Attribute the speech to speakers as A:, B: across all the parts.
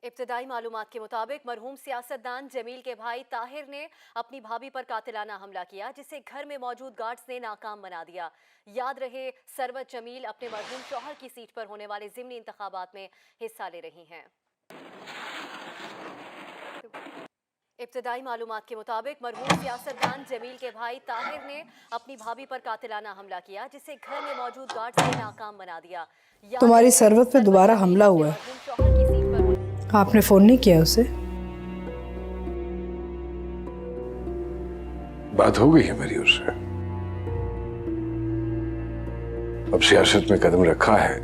A: इब्तदाई मालूमात के मुताबिक मरहूम सियासतदान जमील के भाई ताहिर ने अपनी भाभी पर कातिलाना हमला किया, जिसे घर में मौजूद गार्ड्स ने नाकाम बना दिया। याद रहे, सरवत जमील अपने मरहूम शौहर की सीट पर होने वाले ज़िमनी इंतखाबात में हिस्सा ले रही हैं। इब्तदाई मालूमात के मुताबिक मरहूम सियासतदान जमील के भाई ताहिर ने अपनी भाभी पर कातिलाना हमला किया, जिसे घर में मौजूद गार्ड्स ने नाकाम बना दिया।
B: तुम्हारी सरवत पे दोबारा हमला हुआ है, आपने फोन नहीं किया उसे?
C: बात हो गई है मेरी उससे। अब सियासत में कदम रखा है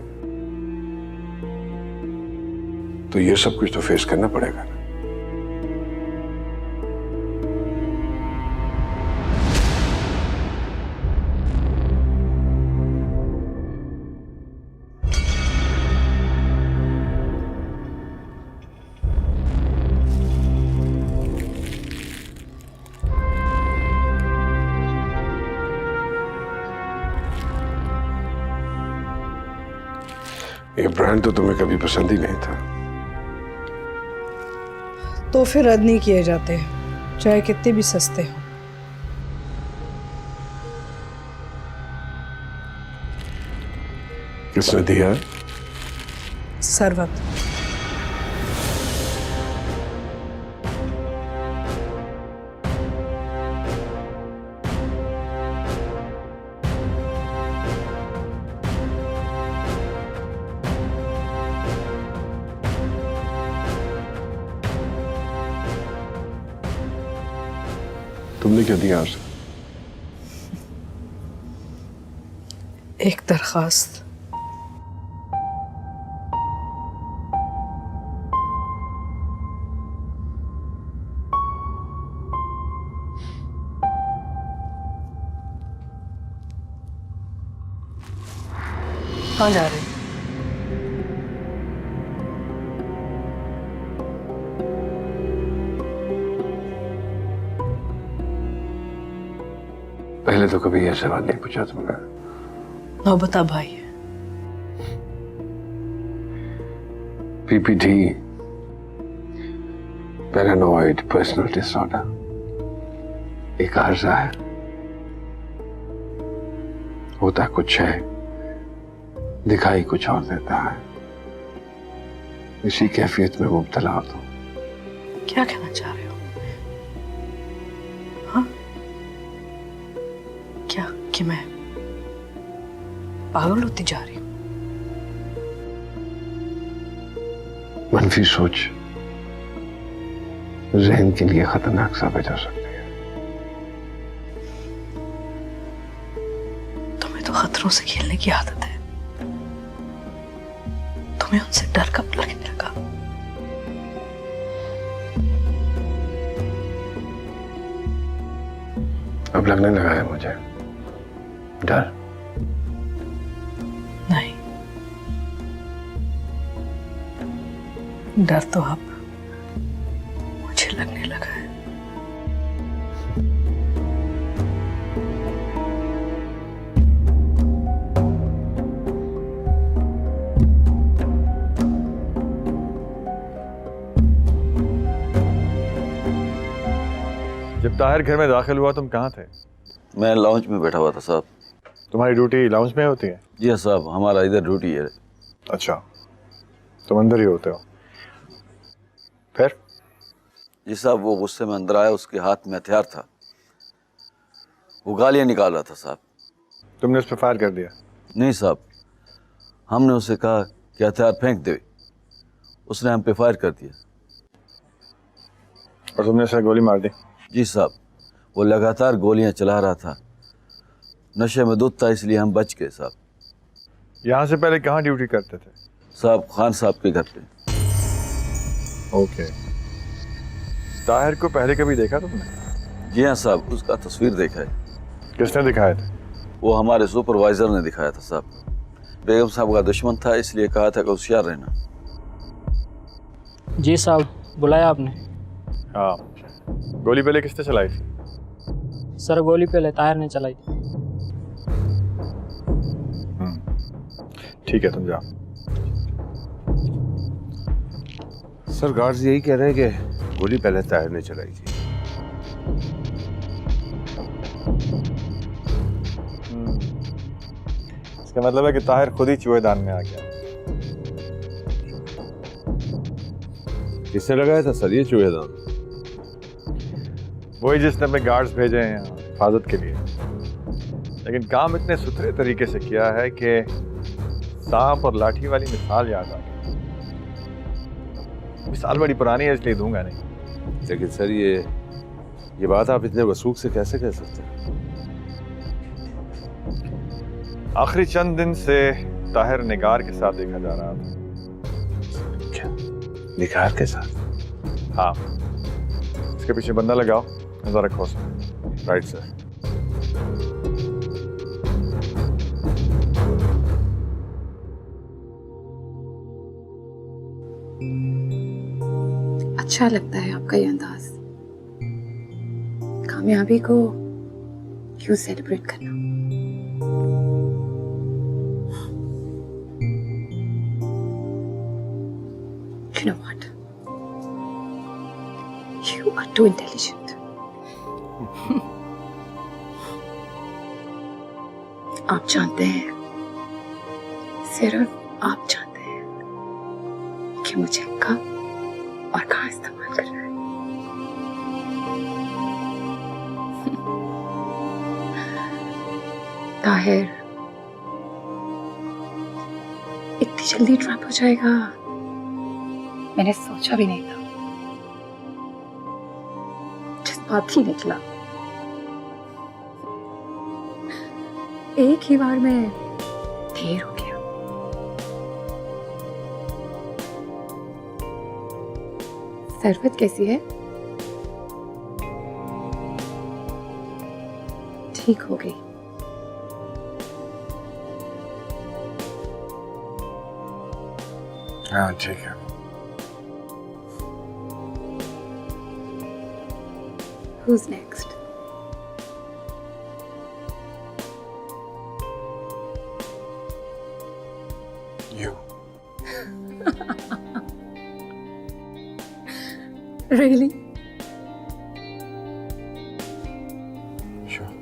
C: तो ये सब कुछ तो फेस करना पड़ेगा ना। ये ब्रांड तो तुम्हें कभी पसंद ही नहीं था।
B: तो फिर रद्द नहीं किए जाते, चाहे कितने भी सस्ते हो।
C: किसने दिया?
B: सरवत।
C: तुमने क्या दिया उसे?
B: एक दरखास्त। कहाँ जा रहे हैं?
C: पहले तो कभी यह सवाल नहीं पूछा तुमने।
B: नौबता भाई है।
C: पीपीडी, पैरानॉइड पर्सनल डिसऑर्डर, एक आर्जा है। होता कुछ है, दिखाई कुछ और देता है। इसी कैफियत में मुब्तला हो तुम।
B: क्या कहना चाह रहे हो? हाँ, क्या कि मैं पागल होती जा रही हूँ?
C: मनफी सोच जहन के लिए खतरनाक साबित हो सकती है।
B: तुम्हें तो खतरों से खेलने की आदत है। तुम्हें उनसे डर कब लगने लगा?
C: अब लगने लगा है मुझे डर।
B: नहीं, डर तो अब मुझे लगने लगा है।
D: जब ताहिर घर में दाखिल हुआ तुम कहाँ थे?
E: मैं लाउंज में बैठा हुआ था साहब।
D: तुम्हारी ड्यूटी लाउंज में होती है?
E: जी हाँ साहब, हमारा इधर ड्यूटी है।
D: अच्छा, तुम अंदर ही होते हो। फिर?
E: जी साहब, वो गुस्से में अंदर आया, उसके हाथ में हथियार था, वो गालियाँ निकाल रहा था साहब।
D: तुमने उस पर फायर कर दिया?
E: नहीं साहब, हमने उसे कहा कि हथियार फेंक दे, उसने हम पे फायर कर दिया।
D: और तुमने उसे गोली मार दी?
E: जी साहब, वो लगातार गोलियां चला रहा था, नशे में धुत था, इसलिए हम बच गए साहब।
D: यहाँ से पहले कहाँ ड्यूटी करते थे?
E: साहब, खान साहब के घर पे।
D: ओके। ताहिर को पहले कभी देखा तुमने?
E: जी हाँ साहब, उसका तस्वीर देखा है।
D: किसने दिखाया था?
E: वो हमारे सुपरवाइजर ने दिखाया था साहब। बेगम साहब का दुश्मन था, इसलिए कहा था कि होशियार रहना।
F: जी साहब, बुलाया आपने?
D: हाँ। गोली पहले किसने चलाई थी?
F: सर, गोली पहले ताहिर ने चलाई थी।
D: ठीक है, तुम जाओ।
C: सर गार्ड्स यही कह रहे हैं कि गोली पहले ताहिर ने चलाई थी।
D: इसका मतलब है कि ताहिर खुद ही चूहेदान में आ गया।
C: किसने लगाया था सर ये चूहेदान?
D: वही जिसने अपने गार्ड्स भेजे हैं यहाँ हिफाजत के लिए, लेकिन काम इतने सुथरे तरीके से किया है कि सांप और लाठी वाली मिसाल याद आ गई। मिसाल बड़ी पुरानी है इसलिए दूंगा नहीं।
C: लेकिन सर ये बात आप इतने वसूख से कैसे कह सकते हैं?
D: आखिरी चंद दिन से ताहिर निगार के साथ देखा जा रहा था।
C: क्या निगार के साथ?
D: हाँ, इसके पीछे बंदा लगाओ, नजर रखो उसमें। Right sir.
G: अच्छा लगता है आपका ये अंदाज, कामयाबी को क्यों सेलिब्रेट करना। You know what? You are too intelligent. आप जानते हैं, सिर्फ आप जानते हैं कि मुझे कब और कहाँ इस्तेमाल कर रहा है। ताहिर इतनी जल्दी ट्रैप हो जाएगा मैंने सोचा भी नहीं था। जज्बात ही निकला, एक ही बार में ढेर हो गया। सरबत कैसी है? ठीक हो गई।
C: हाँ ठीक है।
G: Who's next?
C: You.
G: Really?
C: Sure.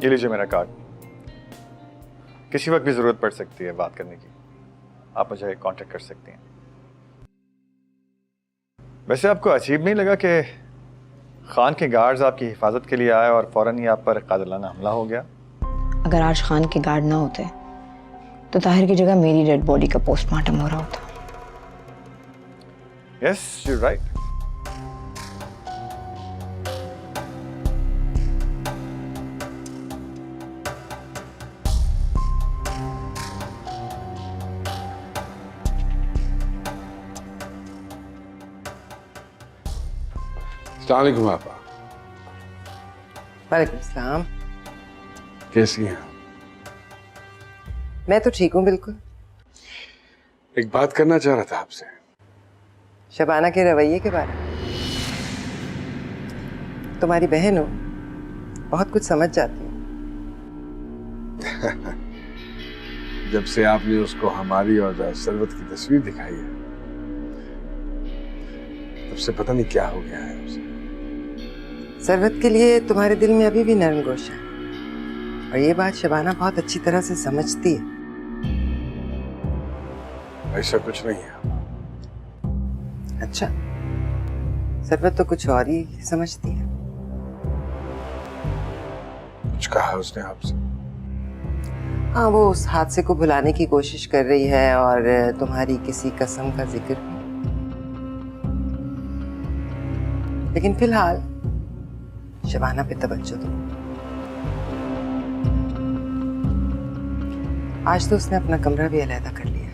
D: ये लीजिए मेरा कार्ड। किसी वक्त भी जरूरत पड़ सकती है बात करने की, आप मुझे कांटेक्ट कर सकती हैं। वैसे आपको अजीब नहीं लगा कि खान के गार्ड्स आपकी हिफाजत के लिए आए और फौरन ही आप पर कातिलाना हमला हो गया?
H: अगर आज खान के गार्ड ना होते तो ताहिर की जगह मेरी डेड बॉडी का पोस्टमार्टम हो रहा होता।
D: Yes, you right.
C: अस्सलामुअलैकुम आपा।
I: वालेकुम सलाम।
C: कैसी हैं?
I: मैं तो ठीक हूँ बिल्कुल।
C: एक बात करना चाह रहा था आपसे।
I: शबाना के रवैये के बारे में। तुम्हारी बहन हो, बहुत कुछ समझ जाती हो।
C: जब से आपने उसको हमारी और सरवत की तस्वीर दिखाई है, तब से पता नहीं क्या हो गया है उसे।
I: सरवत के लिए तुम्हारे दिल में अभी भी नरम गोशा है, और ये बात शबाना बहुत अच्छी तरह से समझती है।
C: ऐसा कुछ नहीं है।
I: अच्छा, सरवत तो कुछ और ही समझती है।
C: कुछ कहा उसने आपसे?
I: हाँ, वो उस हादसे को भुलाने की कोशिश कर रही है और तुम्हारी किसी कसम का जिक्र भी। लेकिन फिलहाल शबाना पे तवज्जो दो। आज तो उसने अपना कमरा भी अलहदा कर लिया है।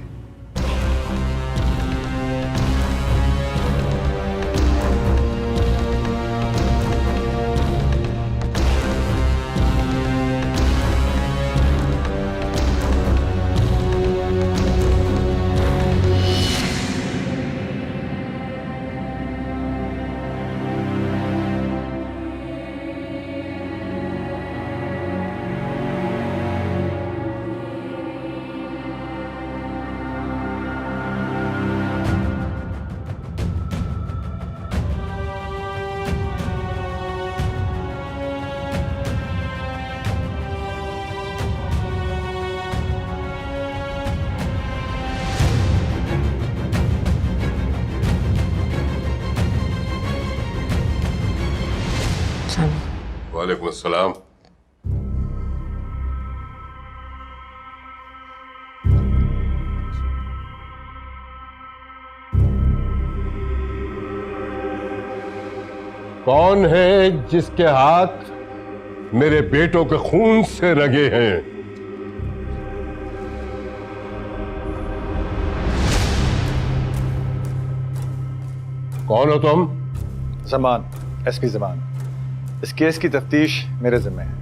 J: वालेकुम अस्सलाम। कौन है जिसके हाथ मेरे बेटों के खून से रंगे हैं? कौन हो तुम?
D: जमान, एसपी जमान। इस केस की तफ्तीश मेरे जिम्मे है।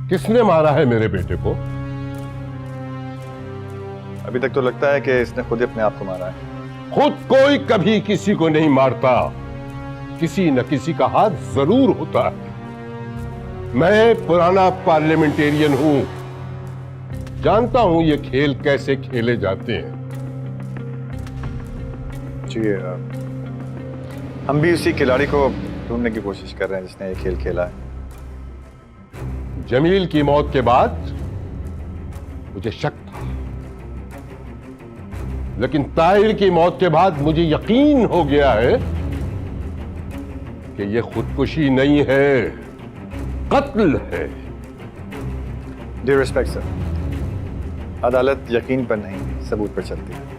J: किसने मारा है मेरे बेटे को?
D: अभी तक तो लगता है कि इसने खुद ही अपने आप को मारा है।
J: खुद कोई कभी किसी को नहीं मारता, किसी न किसी का हाथ जरूर होता है। मैं पुराना पार्लियामेंटेरियन हूं, जानता हूं ये खेल कैसे खेले जाते हैं।
D: जी, हम भी उसी खिलाड़ी को ढूंढने की कोशिश कर रहे हैं जिसने ये खेल खेला है।
J: जमील की मौत के बाद मुझे शक था, लेकिन ताहिर की मौत के बाद मुझे यकीन हो गया है कि यह खुदकुशी नहीं है, कत्ल है।
D: ड्यू रिस्पेक्ट सर, अदालत यकीन पर नहीं सबूत पर चलती है।